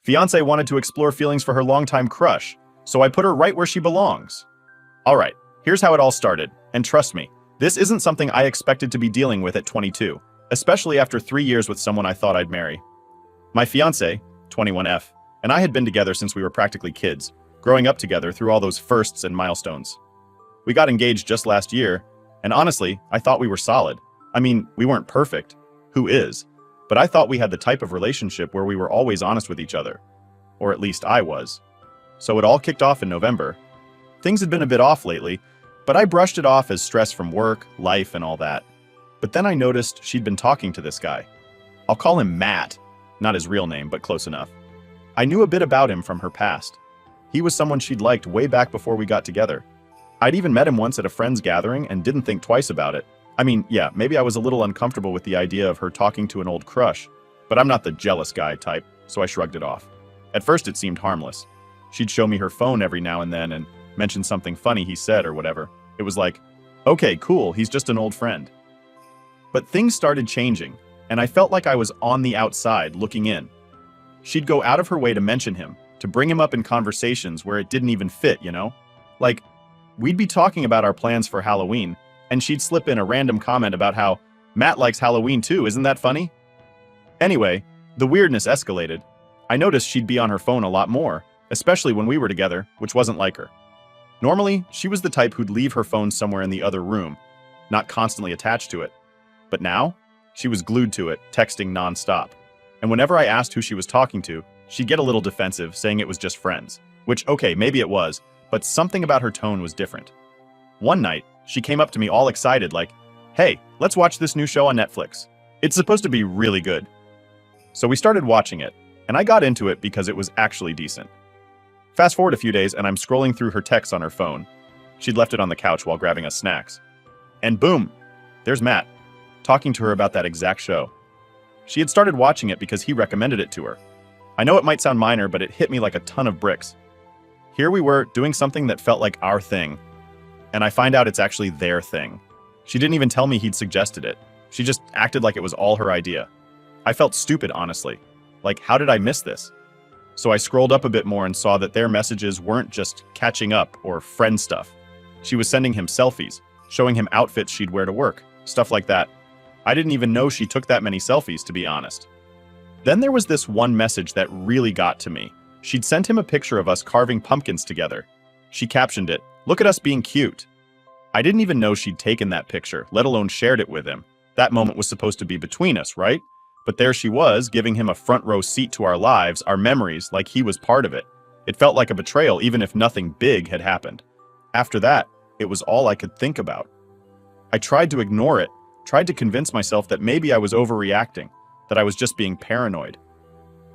Fiancée wanted to explore feelings for her longtime crush, so I put her right where she belongs. Alright, here's how it all started, and trust me, this isn't something I expected to be dealing with at 22, especially after 3 years with someone I thought I'd marry. My fiancée, 21F, and I had been together since we were practically kids, growing up together through all those firsts and milestones. We got engaged just last year, and honestly, I thought we were solid. I mean, we weren't perfect. Who is? But I thought we had the type of relationship where we were always honest with each other. Or at least I was. So it all kicked off in November. Things had been a bit off lately, but I brushed it off as stress from work, life, and all that. But then I noticed she'd been talking to this guy. I'll call him Matt. Not his real name, but close enough. I knew a bit about him from her past. He was someone she'd liked way back before we got together. I'd even met him once at a friend's gathering and didn't think twice about it. I mean, yeah, maybe I was a little uncomfortable with the idea of her talking to an old crush, but I'm not the jealous guy type, so I shrugged it off. At first it seemed harmless. She'd show me her phone every now and then and mention something funny he said or whatever. It was like, okay, cool, he's just an old friend. But things started changing, and I felt like I was on the outside looking in. She'd go out of her way to mention him, to bring him up in conversations where it didn't even fit, you know? Like, we'd be talking about our plans for Halloween, and she'd slip in a random comment about how Matt likes Halloween too, isn't that funny? Anyway, the weirdness escalated. I noticed she'd be on her phone a lot more, especially when we were together, which wasn't like her. Normally, she was the type who'd leave her phone somewhere in the other room, not constantly attached to it. But now, she was glued to it, texting nonstop. And whenever I asked who she was talking to, she'd get a little defensive, saying it was just friends. Which, okay, maybe it was, but something about her tone was different. One night, she came up to me all excited like, hey, let's watch this new show on Netflix. It's supposed to be really good. So we started watching it, and I got into it because it was actually decent. Fast forward a few days and I'm scrolling through her texts on her phone. She'd left it on the couch while grabbing us snacks. And boom, there's Matt, talking to her about that exact show. She had started watching it because he recommended it to her. I know it might sound minor, but it hit me like a ton of bricks. Here we were, doing something that felt like our thing. And I find out it's actually their thing. She didn't even tell me he'd suggested it. She just acted like it was all her idea. I felt stupid, honestly. Like, how did I miss this? So I scrolled up a bit more and saw that their messages weren't just catching up or friend stuff. She was sending him selfies, showing him outfits she'd wear to work, stuff like that. I didn't even know she took that many selfies, to be honest. Then there was this one message that really got to me. She'd sent him a picture of us carving pumpkins together. She captioned it, "Look at us being cute." I didn't even know she'd taken that picture, let alone shared it with him. That moment was supposed to be between us, right? But there she was, giving him a front row seat to our lives, our memories, like he was part of it. It felt like a betrayal, even if nothing big had happened. After that, it was all I could think about. I tried to ignore it, tried to convince myself that maybe I was overreacting, that I was just being paranoid.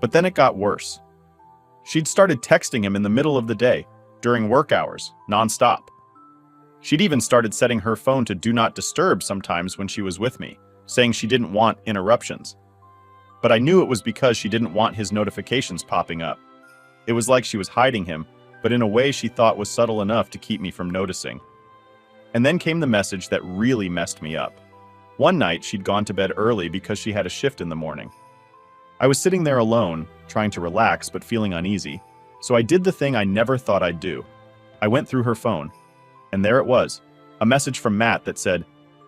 But then it got worse. She'd started texting him in the middle of the day, during work hours, nonstop. She'd even started setting her phone to do not disturb sometimes when she was with me, saying she didn't want interruptions. But I knew it was because she didn't want his notifications popping up. It was like she was hiding him, but in a way she thought was subtle enough to keep me from noticing. And then came the message that really messed me up. One night, she'd gone to bed early because she had a shift in the morning. I was sitting there alone, trying to relax but feeling uneasy, so I did the thing I never thought I'd do. I went through her phone, and there it was, a message from Matt that said,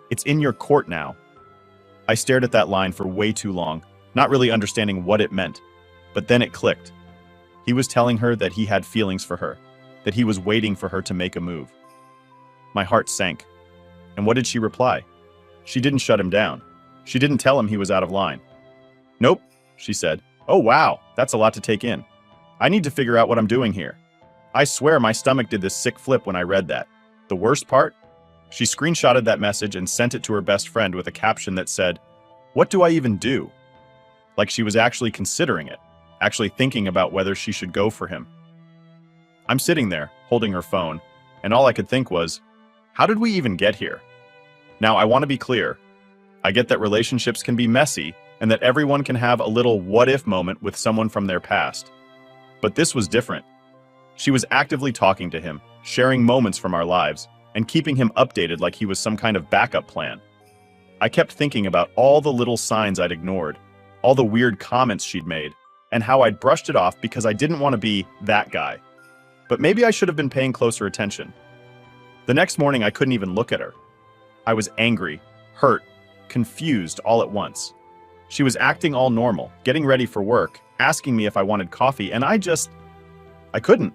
"It's in your court now." I stared at that line for way too long, not really understanding what it meant, but then it clicked. He was telling her that he had feelings for her, that he was waiting for her to make a move. My heart sank. And what did she reply? She didn't shut him down. She didn't tell him he was out of line. "Nope," she said. "Oh wow, that's a lot to take in. I need to figure out what I'm doing here." I swear my stomach did this sick flip when I read that. The worst part? She screenshotted that message and sent it to her best friend with a caption that said, "What do I even do?" Like she was actually considering it, actually thinking about whether she should go for him. I'm sitting there, holding her phone, and all I could think was, how did we even get here? Now, I want to be clear. I get that relationships can be messy, and that everyone can have a little what-if moment with someone from their past. But this was different. She was actively talking to him, sharing moments from our lives, and keeping him updated like he was some kind of backup plan. I kept thinking about all the little signs I'd ignored, all the weird comments she'd made, and how I'd brushed it off because I didn't want to be that guy. But maybe I should have been paying closer attention. The next morning, I couldn't even look at her. I was angry, hurt, confused all at once. She was acting all normal, getting ready for work, asking me if I wanted coffee, and I couldn't.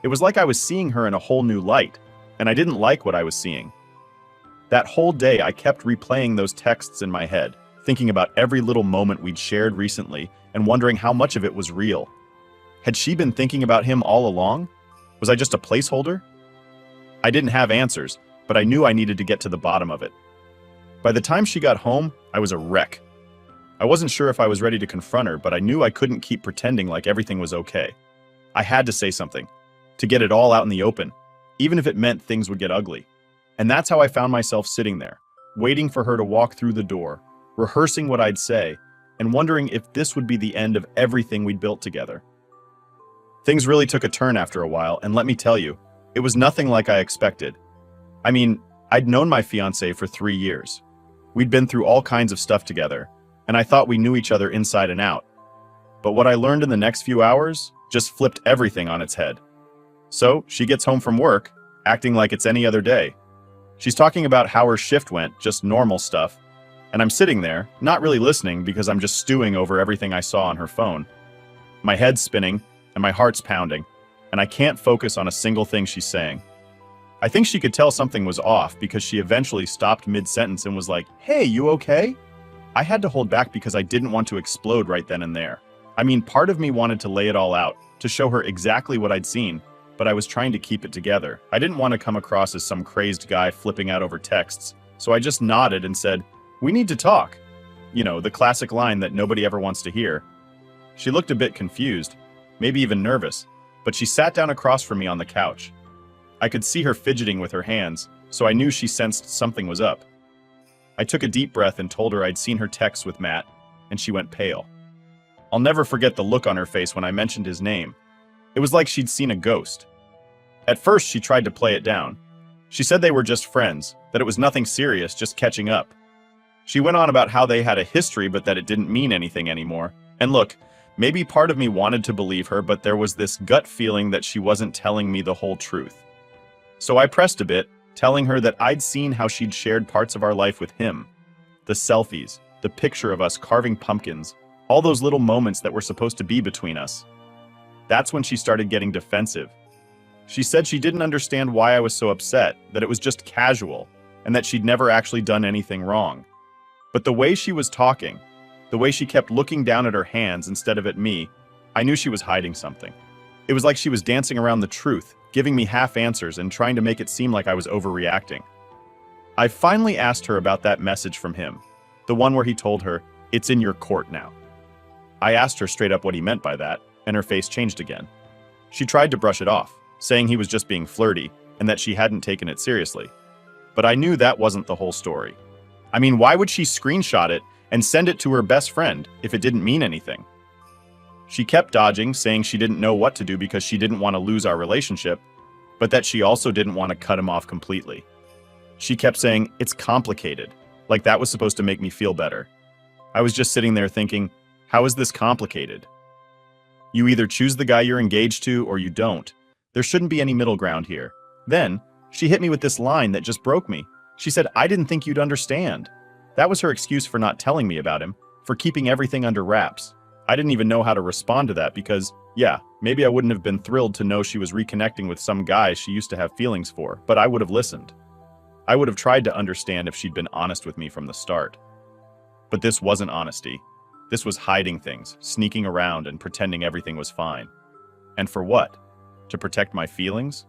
It was like I was seeing her in a whole new light, and I didn't like what I was seeing. That whole day, I kept replaying those texts in my head, thinking about every little moment we'd shared recently and wondering how much of it was real. Had she been thinking about him all along? Was I just a placeholder? I didn't have answers, but I knew I needed to get to the bottom of it. By the time she got home, I was a wreck. I wasn't sure if I was ready to confront her, but I knew I couldn't keep pretending like everything was okay. I had to say something, to get it all out in the open, even if it meant things would get ugly. And that's how I found myself sitting there, waiting for her to walk through the door, rehearsing what I'd say, and wondering if this would be the end of everything we'd built together. Things really took a turn after a while, and let me tell you, it was nothing like I expected. I mean, I'd known my fiancée for 3 years. We'd been through all kinds of stuff together, and I thought we knew each other inside and out. But what I learned in the next few hours just flipped everything on its head. So, she gets home from work, acting like it's any other day. She's talking about how her shift went, just normal stuff, and I'm sitting there, not really listening because I'm just stewing over everything I saw on her phone. My head's spinning, and my heart's pounding, and I can't focus on a single thing she's saying. I think she could tell something was off because she eventually stopped mid-sentence and was like, "Hey, you okay?" I had to hold back because I didn't want to explode right then and there. I mean, part of me wanted to lay it all out, to show her exactly what I'd seen, but I was trying to keep it together. I didn't want to come across as some crazed guy flipping out over texts, so I just nodded and said, "We need to talk." You know, the classic line that nobody ever wants to hear. She looked a bit confused, maybe even nervous, but she sat down across from me on the couch. I could see her fidgeting with her hands, so I knew she sensed something was up. I took a deep breath and told her I'd seen her text with Matt, and she went pale. I'll never forget the look on her face when I mentioned his name. It was like she'd seen a ghost. At first, she tried to play it down. She said they were just friends, that it was nothing serious, just catching up. She went on about how they had a history but that it didn't mean anything anymore. And look, maybe part of me wanted to believe her, but there was this gut feeling that she wasn't telling me the whole truth. So I pressed a bit, telling her that I'd seen how she'd shared parts of our life with him. The selfies, the picture of us carving pumpkins, all those little moments that were supposed to be between us. That's when she started getting defensive. She said she didn't understand why I was so upset, that it was just casual, and that she'd never actually done anything wrong. But the way she was talking, the way she kept looking down at her hands instead of at me, I knew she was hiding something. It was like she was dancing around the truth, giving me half answers and trying to make it seem like I was overreacting. I finally asked her about that message from him, the one where he told her, "It's in your court now." I asked her straight up what he meant by that, and her face changed again. She tried to brush it off, saying he was just being flirty and that she hadn't taken it seriously. But I knew that wasn't the whole story. I mean, why would she screenshot it and send it to her best friend if it didn't mean anything? She kept dodging, saying she didn't know what to do because she didn't want to lose our relationship, but that she also didn't want to cut him off completely. She kept saying, "It's complicated," like that was supposed to make me feel better. I was just sitting there thinking, how is this complicated? You either choose the guy you're engaged to or you don't. There shouldn't be any middle ground here. Then, she hit me with this line that just broke me. She said, "I didn't think you'd understand." That was her excuse for not telling me about him, for keeping everything under wraps. I didn't even know how to respond to that because, yeah, maybe I wouldn't have been thrilled to know she was reconnecting with some guy she used to have feelings for, but I would have listened. I would have tried to understand if she'd been honest with me from the start. But this wasn't honesty. This was hiding things, sneaking around and pretending everything was fine. And for what? To protect my feelings?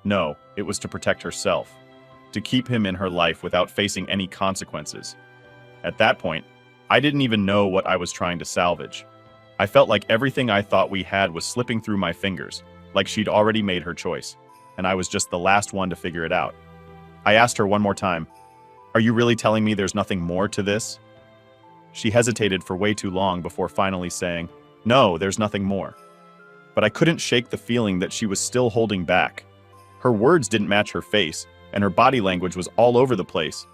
No, it was to protect herself. To keep him in her life without facing any consequences. At that point, I didn't even know what I was trying to salvage. I felt like everything I thought we had was slipping through my fingers, like she'd already made her choice, and I was just the last one to figure it out. I asked her one more time, "Are you really telling me there's nothing more to this?" She hesitated for way too long before finally saying, "No, there's nothing more." But I couldn't shake the feeling that she was still holding back. Her words didn't match her face, and her body language was all over the place.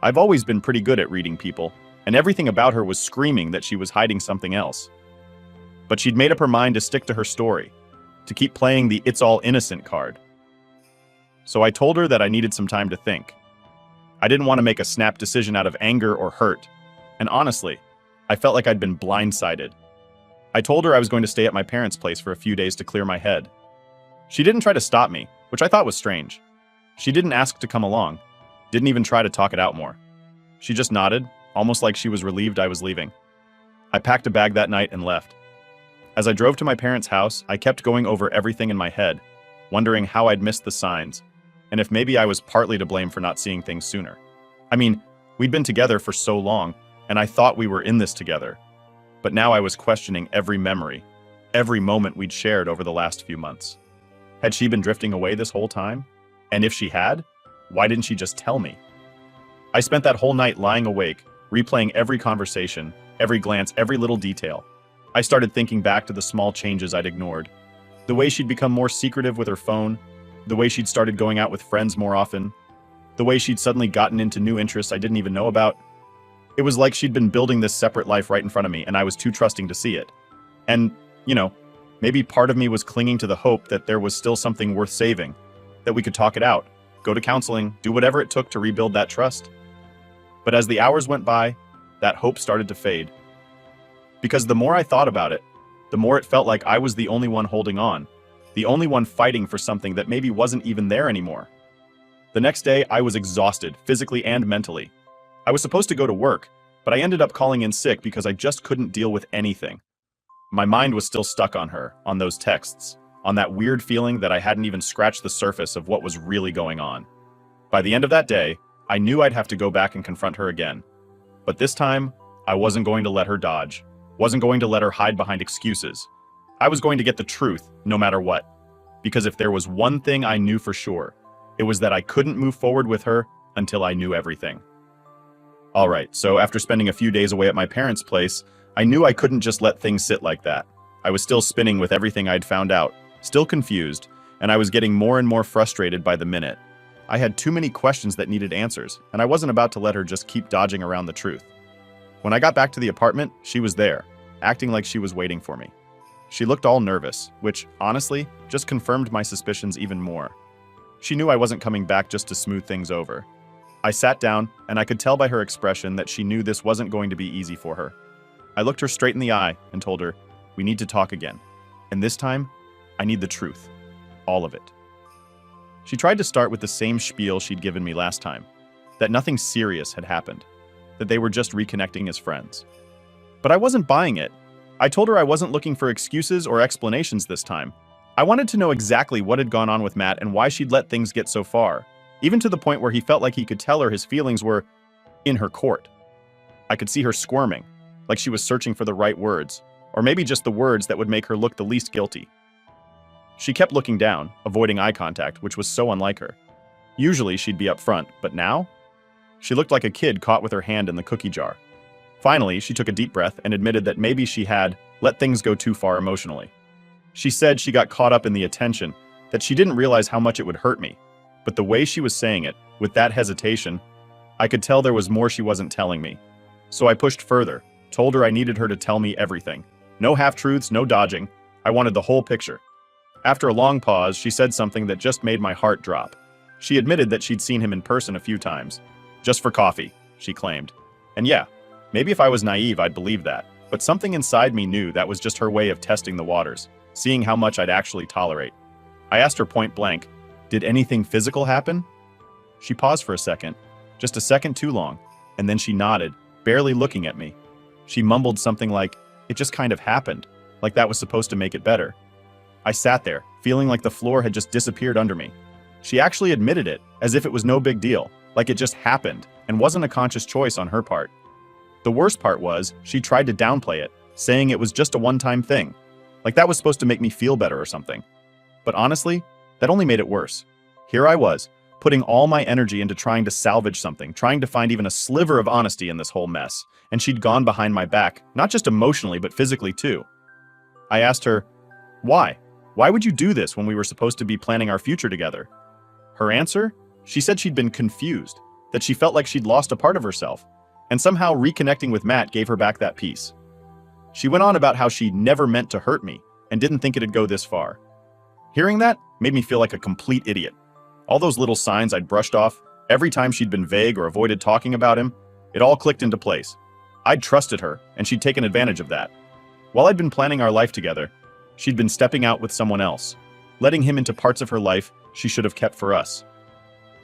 I've always been pretty good at reading people, and everything about her was screaming that she was hiding something else. But she'd made up her mind to stick to her story, to keep playing the "it's all innocent" card. So I told her that I needed some time to think. I didn't want to make a snap decision out of anger or hurt, and honestly, I felt like I'd been blindsided. I told her I was going to stay at my parents' place for a few days to clear my head. She didn't try to stop me, which I thought was strange. She didn't ask to come along, didn't even try to talk it out more. She just nodded, almost like she was relieved I was leaving. I packed a bag that night and left. As I drove to my parents' house, I kept going over everything in my head, wondering how I'd missed the signs, and if maybe I was partly to blame for not seeing things sooner. I mean, we'd been together for so long, and I thought we were in this together. But now I was questioning every memory, every moment we'd shared over the last few months. Had she been drifting away this whole time? And if she had, why didn't she just tell me? I spent that whole night lying awake, replaying every conversation, every glance, every little detail. I started thinking back to the small changes I'd ignored. The way she'd become more secretive with her phone, the way she'd started going out with friends more often, the way she'd suddenly gotten into new interests I didn't even know about. It was like she'd been building this separate life right in front of me, and I was too trusting to see it. And, maybe part of me was clinging to the hope that there was still something worth saving, that we could talk it out, go to counseling, do whatever it took to rebuild that trust. But as the hours went by, that hope started to fade. Because the more I thought about it, the more it felt like I was the only one holding on, the only one fighting for something that maybe wasn't even there anymore. The next day, I was exhausted, physically and mentally. I was supposed to go to work, but I ended up calling in sick because I just couldn't deal with anything. My mind was still stuck on her, on those texts, on that weird feeling that I hadn't even scratched the surface of what was really going on. By the end of that day, I knew I'd have to go back and confront her again. But this time, I wasn't going to let her dodge, wasn't going to let her hide behind excuses. I was going to get the truth, no matter what. Because if there was one thing I knew for sure, it was that I couldn't move forward with her until I knew everything. All right, so after spending a few days away at my parents' place, I knew I couldn't just let things sit like that. I was still spinning with everything I'd found out, still confused, and I was getting more and more frustrated by the minute. I had too many questions that needed answers, and I wasn't about to let her just keep dodging around the truth. When I got back to the apartment, she was there, acting like she was waiting for me. She looked all nervous, which, honestly, just confirmed my suspicions even more. She knew I wasn't coming back just to smooth things over. I sat down, and I could tell by her expression that she knew this wasn't going to be easy for her. I looked her straight in the eye and told her, "We need to talk again. And this time, I need the truth. All of it." She tried to start with the same spiel she'd given me last time, that nothing serious had happened, that they were just reconnecting as friends. But I wasn't buying it. I told her I wasn't looking for excuses or explanations this time. I wanted to know exactly what had gone on with Matt and why she'd let things get so far, even to the point where he felt like he could tell her his feelings were in her court. I could see her squirming, like she was searching for the right words, or maybe just the words that would make her look the least guilty. She kept looking down, avoiding eye contact, which was so unlike her. Usually she'd be up front, but now? She looked like a kid caught with her hand in the cookie jar. Finally, she took a deep breath and admitted that maybe she had let things go too far emotionally. She said she got caught up in the attention, that she didn't realize how much it would hurt me. But the way she was saying it, with that hesitation, I could tell there was more she wasn't telling me. So I pushed further, told her I needed her to tell me everything. No half-truths, no dodging. I wanted the whole picture. After a long pause, she said something that just made my heart drop. She admitted that she'd seen him in person a few times. Just for coffee, she claimed. And yeah, maybe if I was naive, I'd believe that. But something inside me knew that was just her way of testing the waters, seeing how much I'd actually tolerate. I asked her point blank, "Did anything physical happen?" She paused for a second, just a second too long, and then she nodded, barely looking at me. She mumbled something like, "It just kind of happened," like that was supposed to make it better. I sat there, feeling like the floor had just disappeared under me. She actually admitted it, as if it was no big deal, like it just happened, and wasn't a conscious choice on her part. The worst part was, she tried to downplay it, saying it was just a one-time thing, like that was supposed to make me feel better or something. But honestly, that only made it worse. Here I was, putting all my energy into trying to salvage something, trying to find even a sliver of honesty in this whole mess, and she'd gone behind my back, not just emotionally, but physically too. I asked her, "Why? Why would you do this when we were supposed to be planning our future together?" Her answer? She said she'd been confused, that she felt like she'd lost a part of herself, and somehow reconnecting with Matt gave her back that peace. She went on about how she never meant to hurt me and didn't think it'd go this far. Hearing that made me feel like a complete idiot. All those little signs I'd brushed off, every time she'd been vague or avoided talking about him, it all clicked into place. I'd trusted her, and she'd taken advantage of that. While I'd been planning our life together, she'd been stepping out with someone else, letting him into parts of her life she should have kept for us.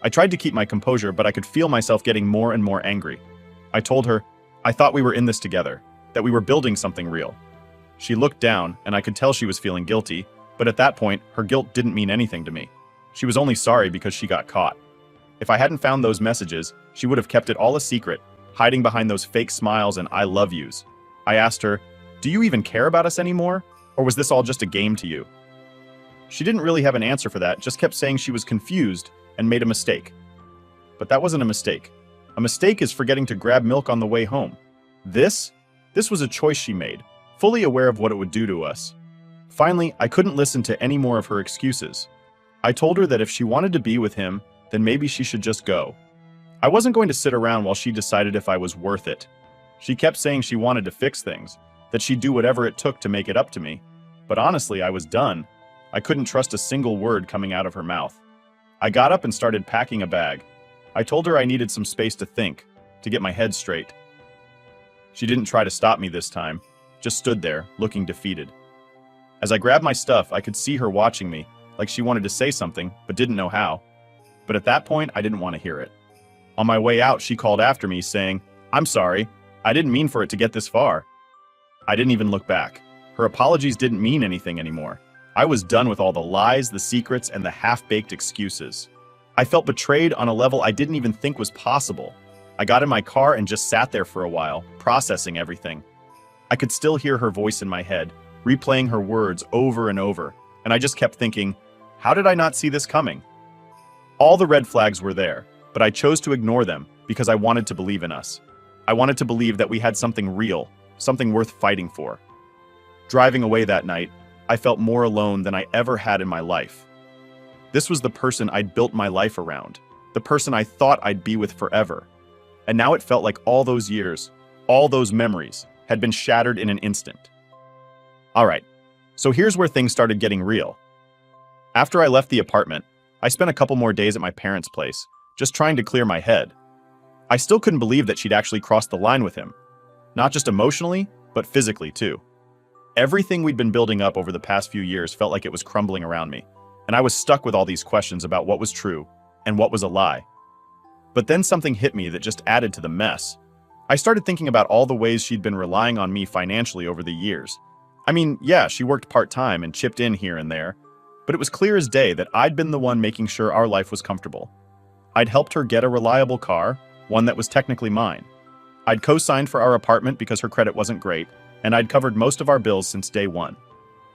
I tried to keep my composure, but I could feel myself getting more and more angry. I told her, I thought we were in this together, that we were building something real. She looked down, and I could tell she was feeling guilty, but at that point, her guilt didn't mean anything to me. She was only sorry because she got caught. If I hadn't found those messages, she would have kept it all a secret, hiding behind those fake smiles and I love yous. I asked her, do you even care about us anymore? Or was this all just a game to you? She didn't really have an answer for that, just kept saying she was confused and made a mistake. But that wasn't a mistake. A mistake is forgetting to grab milk on the way home. This was a choice she made, fully aware of what it would do to us. Finally, I couldn't listen to any more of her excuses. I told her that if she wanted to be with him, then maybe she should just go. I wasn't going to sit around while she decided if I was worth it. She kept saying she wanted to fix things, that she'd do whatever it took to make it up to me. But honestly, I was done. I couldn't trust a single word coming out of her mouth. I got up and started packing a bag. I told her I needed some space to think, to get my head straight. She didn't try to stop me this time, just stood there, looking defeated. As I grabbed my stuff, I could see her watching me, like she wanted to say something, but didn't know how. But at that point, I didn't want to hear it. On my way out, she called after me, saying, I'm sorry, I didn't mean for it to get this far. I didn't even look back. Her apologies didn't mean anything anymore. I was done with all the lies, the secrets, and the half-baked excuses. I felt betrayed on a level I didn't even think was possible. I got in my car and just sat there for a while, processing everything. I could still hear her voice in my head, replaying her words over and over, and I just kept thinking, how did I not see this coming? All the red flags were there, but I chose to ignore them because I wanted to believe in us. I wanted to believe that we had something real, something worth fighting for. Driving away that night, I felt more alone than I ever had in my life. This was the person I'd built my life around, the person I thought I'd be with forever. And now it felt like all those years, all those memories, had been shattered in an instant. All right, so here's where things started getting real. After I left the apartment, I spent a couple more days at my parents' place, just trying to clear my head. I still couldn't believe that she'd actually crossed the line with him. Not just emotionally, but physically too. Everything we'd been building up over the past few years felt like it was crumbling around me, and I was stuck with all these questions about what was true and what was a lie. But then something hit me that just added to the mess. I started thinking about all the ways she'd been relying on me financially over the years. I mean, yeah, she worked part-time and chipped in here and there, but it was clear as day that I'd been the one making sure our life was comfortable. I'd helped her get a reliable car, one that was technically mine. I'd co-signed for our apartment because her credit wasn't great, and I'd covered most of our bills since day one.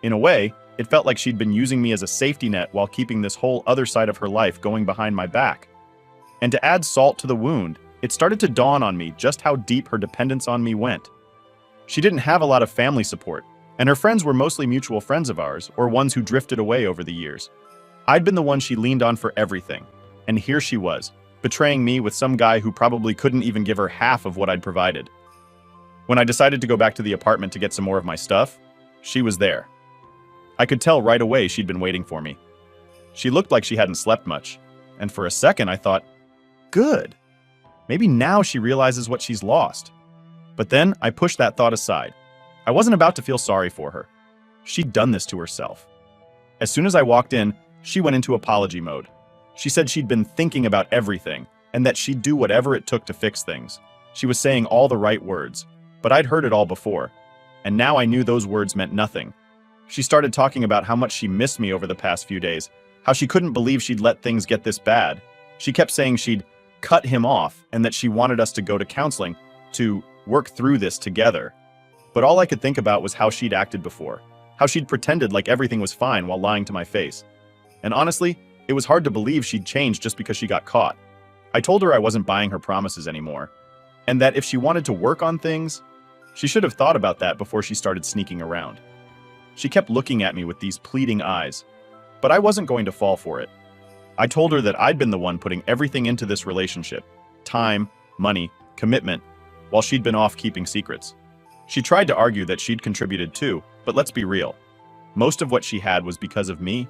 In a way, it felt like she'd been using me as a safety net while keeping this whole other side of her life going behind my back. And to add salt to the wound, it started to dawn on me just how deep her dependence on me went. She didn't have a lot of family support, and her friends were mostly mutual friends of ours, or ones who drifted away over the years. I'd been the one she leaned on for everything, and here she was, betraying me with some guy who probably couldn't even give her half of what I'd provided. When I decided to go back to the apartment to get some more of my stuff, she was there. I could tell right away she'd been waiting for me. She looked like she hadn't slept much, and for a second I thought, good. Maybe now she realizes what she's lost. But then I pushed that thought aside. I wasn't about to feel sorry for her. She'd done this to herself. As soon as I walked in, she went into apology mode. She said she'd been thinking about everything, and that she'd do whatever it took to fix things. She was saying all the right words, but I'd heard it all before, and now I knew those words meant nothing. She started talking about how much she missed me over the past few days, how she couldn't believe she'd let things get this bad. She kept saying she'd cut him off and that she wanted us to go to counseling, to work through this together. But all I could think about was how she'd acted before, how she'd pretended like everything was fine while lying to my face. And honestly, it was hard to believe she'd changed just because she got caught. I told her I wasn't buying her promises anymore, and that if she wanted to work on things, she should have thought about that before she started sneaking around. She kept looking at me with these pleading eyes, but I wasn't going to fall for it. I told her that I'd been the one putting everything into this relationship, time, money, commitment, while she'd been off keeping secrets. She tried to argue that she'd contributed too, but let's be real. Most of what she had was because of me.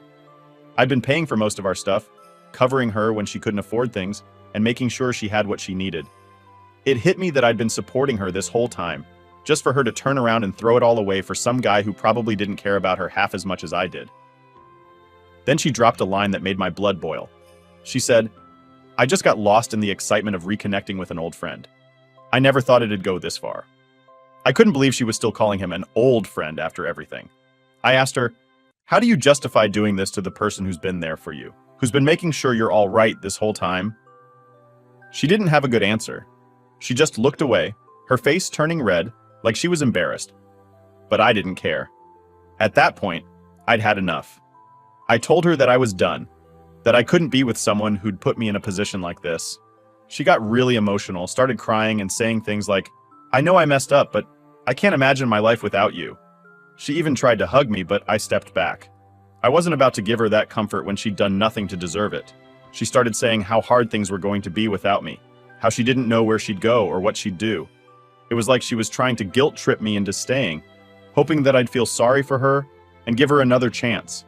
I'd been paying for most of our stuff, covering her when she couldn't afford things, and making sure she had what she needed. It hit me that I'd been supporting her this whole time, just for her to turn around and throw it all away for some guy who probably didn't care about her half as much as I did. Then she dropped a line that made my blood boil. She said, "I just got lost in the excitement of reconnecting with an old friend. I never thought it'd go this far." I couldn't believe she was still calling him an old friend after everything. I asked her, "How do you justify doing this to the person who's been there for you, who's been making sure you're all right this whole time?" She didn't have a good answer. She just looked away, her face turning red, like she was embarrassed. But I didn't care. At that point, I'd had enough. I told her that I was done, that I couldn't be with someone who'd put me in a position like this. She got really emotional, started crying and saying things like, "I know I messed up, but I can't imagine my life without you." She even tried to hug me, but I stepped back. I wasn't about to give her that comfort when she'd done nothing to deserve it. She started saying how hard things were going to be without me, how she didn't know where she'd go or what she'd do. It was like she was trying to guilt trip me into staying, hoping that I'd feel sorry for her and give her another chance.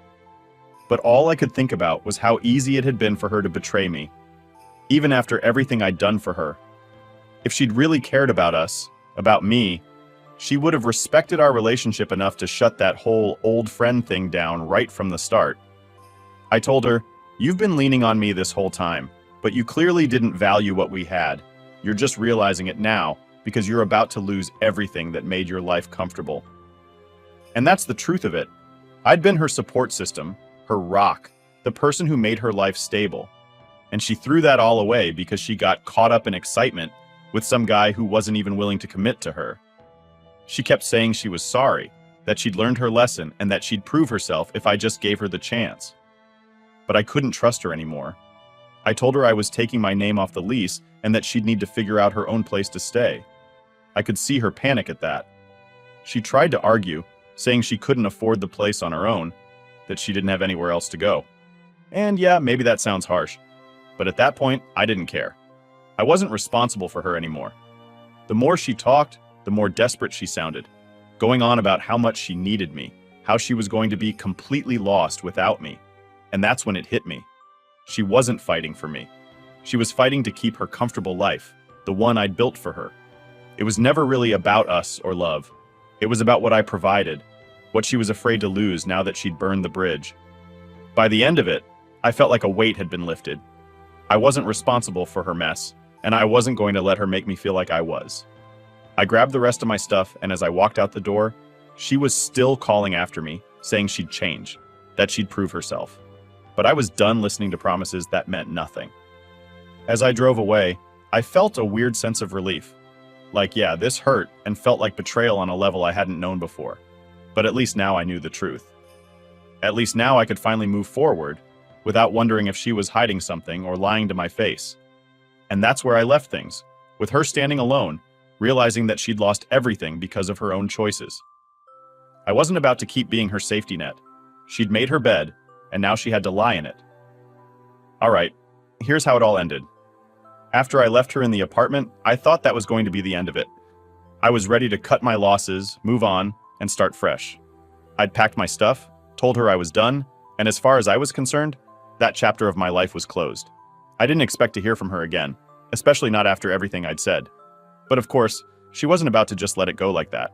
But all I could think about was how easy it had been for her to betray me, even after everything I'd done for her. If she'd really cared about us, about me, she would have respected our relationship enough to shut that whole old friend thing down right from the start. I told her, "You've been leaning on me this whole time, but you clearly didn't value what we had. You're just realizing it now because you're about to lose everything that made your life comfortable." And that's the truth of it. I'd been her support system, her rock, the person who made her life stable. And she threw that all away because she got caught up in excitement with some guy who wasn't even willing to commit to her. She kept saying she was sorry, that she'd learned her lesson, and that she'd prove herself if I just gave her the chance. But I couldn't trust her anymore. I told her I was taking my name off the lease and that she'd need to figure out her own place to stay. I could see her panic at that. She tried to argue, saying she couldn't afford the place on her own, that she didn't have anywhere else to go. And yeah, maybe that sounds harsh, but at that point, I didn't care. I wasn't responsible for her anymore. The more she talked, the more desperate she sounded, going on about how much she needed me, how she was going to be completely lost without me. And that's when it hit me. She wasn't fighting for me. She was fighting to keep her comfortable life, the one I'd built for her. It was never really about us or love. It was about what I provided, what she was afraid to lose now that she'd burned the bridge. By the end of it, I felt like a weight had been lifted. I wasn't responsible for her mess, and I wasn't going to let her make me feel like I was. I grabbed the rest of my stuff, and as I walked out the door, she was still calling after me, saying she'd change, that she'd prove herself. But I was done listening to promises that meant nothing. As I drove away, I felt a weird sense of relief. Like, yeah, this hurt and felt like betrayal on a level I hadn't known before. But at least now I knew the truth. At least now I could finally move forward without wondering if she was hiding something or lying to my face. And that's where I left things, with her standing alone, realizing that she'd lost everything because of her own choices. I wasn't about to keep being her safety net. She'd made her bed, and now she had to lie in it. All right, here's how it all ended. After I left her in the apartment, I thought that was going to be the end of it. I was ready to cut my losses, move on, and start fresh. I'd packed my stuff, told her I was done, and as far as I was concerned, that chapter of my life was closed. I didn't expect to hear from her again, especially not after everything I'd said. But of course, she wasn't about to just let it go like that.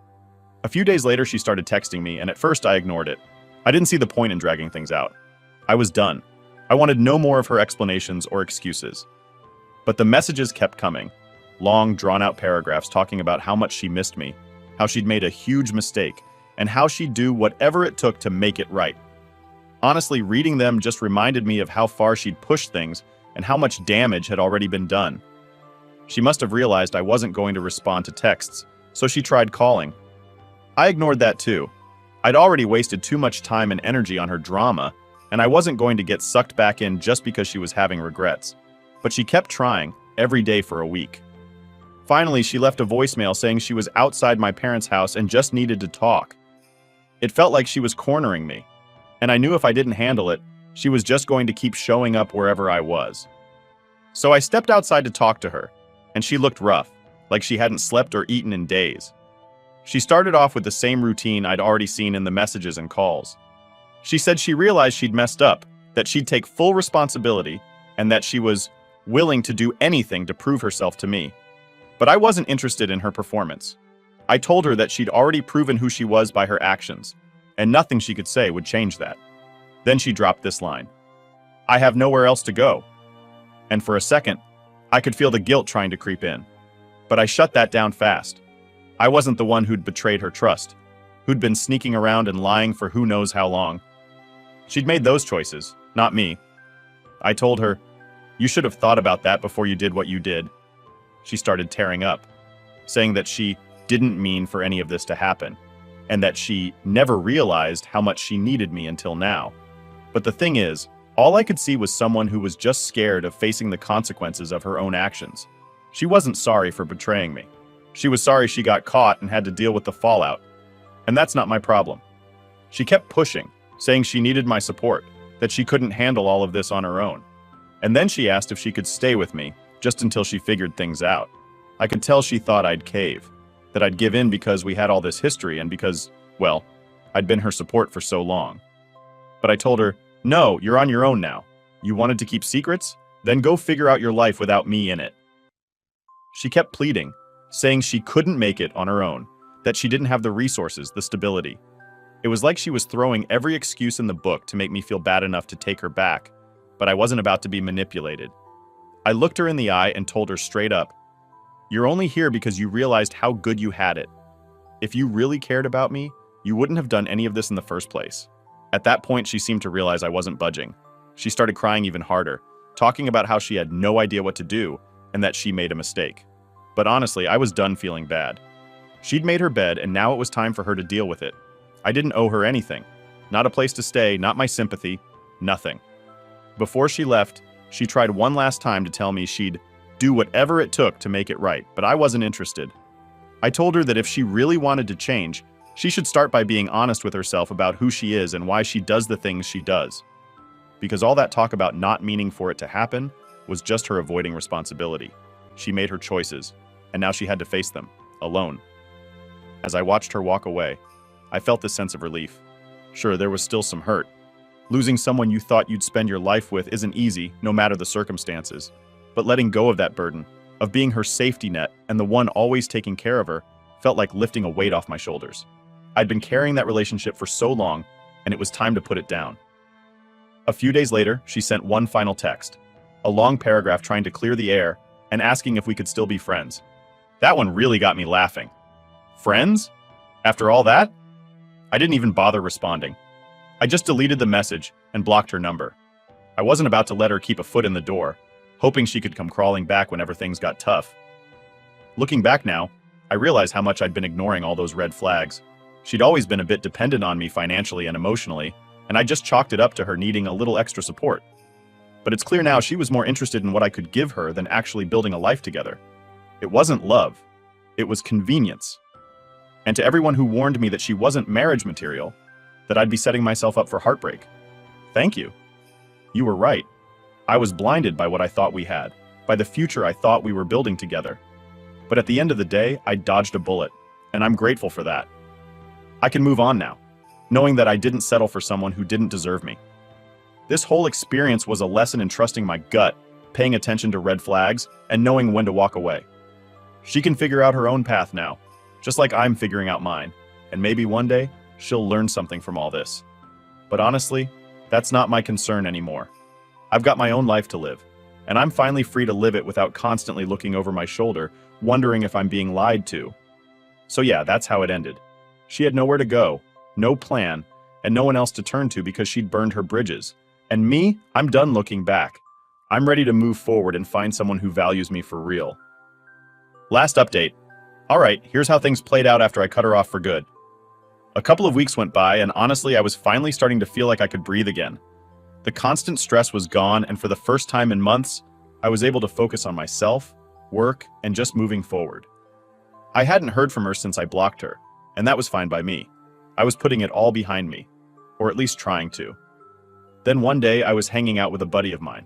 A few days later, she started texting me, and at first I ignored it. I didn't see the point in dragging things out. I was done. I wanted no more of her explanations or excuses. But the messages kept coming. Long, drawn-out paragraphs talking about how much she missed me, how she'd made a huge mistake, and how she'd do whatever it took to make it right. Honestly, reading them just reminded me of how far she'd pushed things and how much damage had already been done. She must have realized I wasn't going to respond to texts, so she tried calling. I ignored that too. I'd already wasted too much time and energy on her drama, and I wasn't going to get sucked back in just because she was having regrets. But she kept trying, every day for a week. Finally, she left a voicemail saying she was outside my parents' house and just needed to talk. It felt like she was cornering me, and I knew if I didn't handle it, she was just going to keep showing up wherever I was. So I stepped outside to talk to her, and she looked rough, like she hadn't slept or eaten in days. She started off with the same routine I'd already seen in the messages and calls. She said she realized she'd messed up, that she'd take full responsibility, and that she was willing to do anything to prove herself to me. But I wasn't interested in her performance. I told her that she'd already proven who she was by her actions, and nothing she could say would change that. Then she dropped this line: "I have nowhere else to go." And for a second, I could feel the guilt trying to creep in. But I shut that down fast. I wasn't the one who'd betrayed her trust, who'd been sneaking around and lying for who knows how long. She'd made those choices, not me. I told her, "You should have thought about that before you did what you did." She started tearing up, saying that she didn't mean for any of this to happen, and that she never realized how much she needed me until now. But the thing is, all I could see was someone who was just scared of facing the consequences of her own actions. She wasn't sorry for betraying me. She was sorry she got caught and had to deal with the fallout. And that's not my problem. She kept pushing, saying she needed my support, that she couldn't handle all of this on her own. And then she asked if she could stay with me, just until she figured things out. I could tell she thought I'd cave, that I'd give in because we had all this history and because, well, I'd been her support for so long. But I told her, "No, you're on your own now. You wanted to keep secrets? Then go figure out your life without me in it." She kept pleading, saying she couldn't make it on her own, that she didn't have the resources, the stability. It was like she was throwing every excuse in the book to make me feel bad enough to take her back, but I wasn't about to be manipulated. I looked her in the eye and told her straight up, "You're only here because you realized how good you had it. If you really cared about me, you wouldn't have done any of this in the first place." At that point, she seemed to realize I wasn't budging. She started crying even harder, talking about how she had no idea what to do and that she made a mistake. But honestly, I was done feeling bad. She'd made her bed, and now it was time for her to deal with it. I didn't owe her anything. Not a place to stay, not my sympathy, nothing. Before she left, she tried one last time to tell me she'd do whatever it took to make it right, but I wasn't interested. I told her that if she really wanted to change, she should start by being honest with herself about who she is and why she does the things she does. Because all that talk about not meaning for it to happen was just her avoiding responsibility. She made her choices, and now she had to face them, alone. As I watched her walk away, I felt this sense of relief. Sure, there was still some hurt. Losing someone you thought you'd spend your life with isn't easy, no matter the circumstances. But letting go of that burden, of being her safety net and the one always taking care of her, felt like lifting a weight off my shoulders. I'd been carrying that relationship for so long, and it was time to put it down. A few days later, she sent one final text, a long paragraph trying to clear the air and asking if we could still be friends. That one really got me laughing. Friends? After all that? I didn't even bother responding. I just deleted the message and blocked her number. I wasn't about to let her keep a foot in the door, hoping she could come crawling back whenever things got tough. Looking back now, I realize how much I'd been ignoring all those red flags. She'd always been a bit dependent on me financially and emotionally, and I just chalked it up to her needing a little extra support. But it's clear now she was more interested in what I could give her than actually building a life together. It wasn't love. It was convenience. And to everyone who warned me that she wasn't marriage material, that I'd be setting myself up for heartbreak, thank you. You were right. I was blinded by what I thought we had, by the future I thought we were building together. But at the end of the day, I dodged a bullet, and I'm grateful for that. I can move on now, knowing that I didn't settle for someone who didn't deserve me. This whole experience was a lesson in trusting my gut, paying attention to red flags, and knowing when to walk away. She can figure out her own path now, just like I'm figuring out mine, and maybe one day, she'll learn something from all this. But honestly, that's not my concern anymore. I've got my own life to live, and I'm finally free to live it without constantly looking over my shoulder, wondering if I'm being lied to. So yeah, that's how it ended. She had nowhere to go, no plan, and no one else to turn to because she'd burned her bridges. And me, I'm done looking back. I'm ready to move forward and find someone who values me for real. Last update. Alright, here's how things played out after I cut her off for good. A couple of weeks went by, and honestly, I was finally starting to feel like I could breathe again. The constant stress was gone, and for the first time in months, I was able to focus on myself, work, and just moving forward. I hadn't heard from her since I blocked her, and that was fine by me. I was putting it all behind me, or at least trying to. Then one day, I was hanging out with a buddy of mine.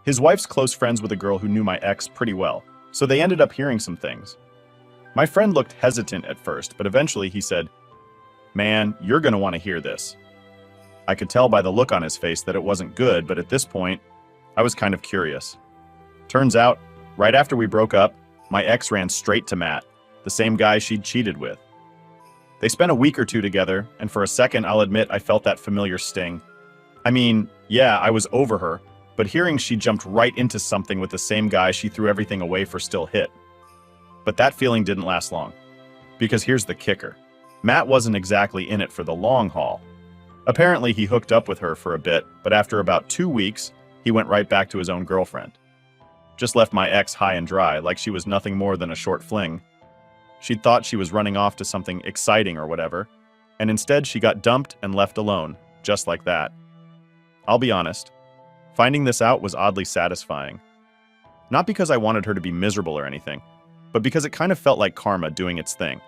His wife's close friends with a girl who knew my ex pretty well, so they ended up hearing some things. My friend looked hesitant at first, but eventually he said, "Man, you're gonna want to hear this." I could tell by the look on his face that it wasn't good, but at this point, I was kind of curious. Turns out, right after we broke up, my ex ran straight to Matt, the same guy she'd cheated with. They spent a week or two together, and for a second, I'll admit I felt that familiar sting. I mean, yeah, I was over her, but hearing she jumped right into something with the same guy she threw everything away for still hit. But that feeling didn't last long. Because here's the kicker. Matt wasn't exactly in it for the long haul. Apparently, he hooked up with her for a bit, but after about 2 weeks, he went right back to his own girlfriend. Just left my ex high and dry, like she was nothing more than a short fling. She'd thought she was running off to something exciting or whatever, and instead she got dumped and left alone, just like that. I'll be honest, finding this out was oddly satisfying. Not because I wanted her to be miserable or anything, but because it kind of felt like karma doing its thing.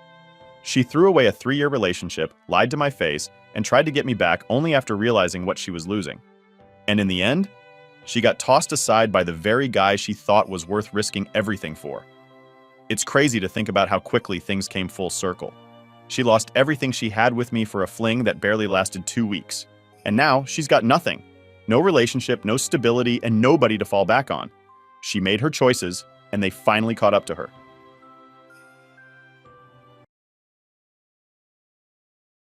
She threw away a 3-year relationship, lied to my face, and tried to get me back only after realizing what she was losing. And in the end, she got tossed aside by the very guy she thought was worth risking everything for. It's crazy to think about how quickly things came full circle. She lost everything she had with me for a fling that barely lasted 2 weeks. And now she's got nothing. No relationship, no stability, and nobody to fall back on. She made her choices, and they finally caught up to her.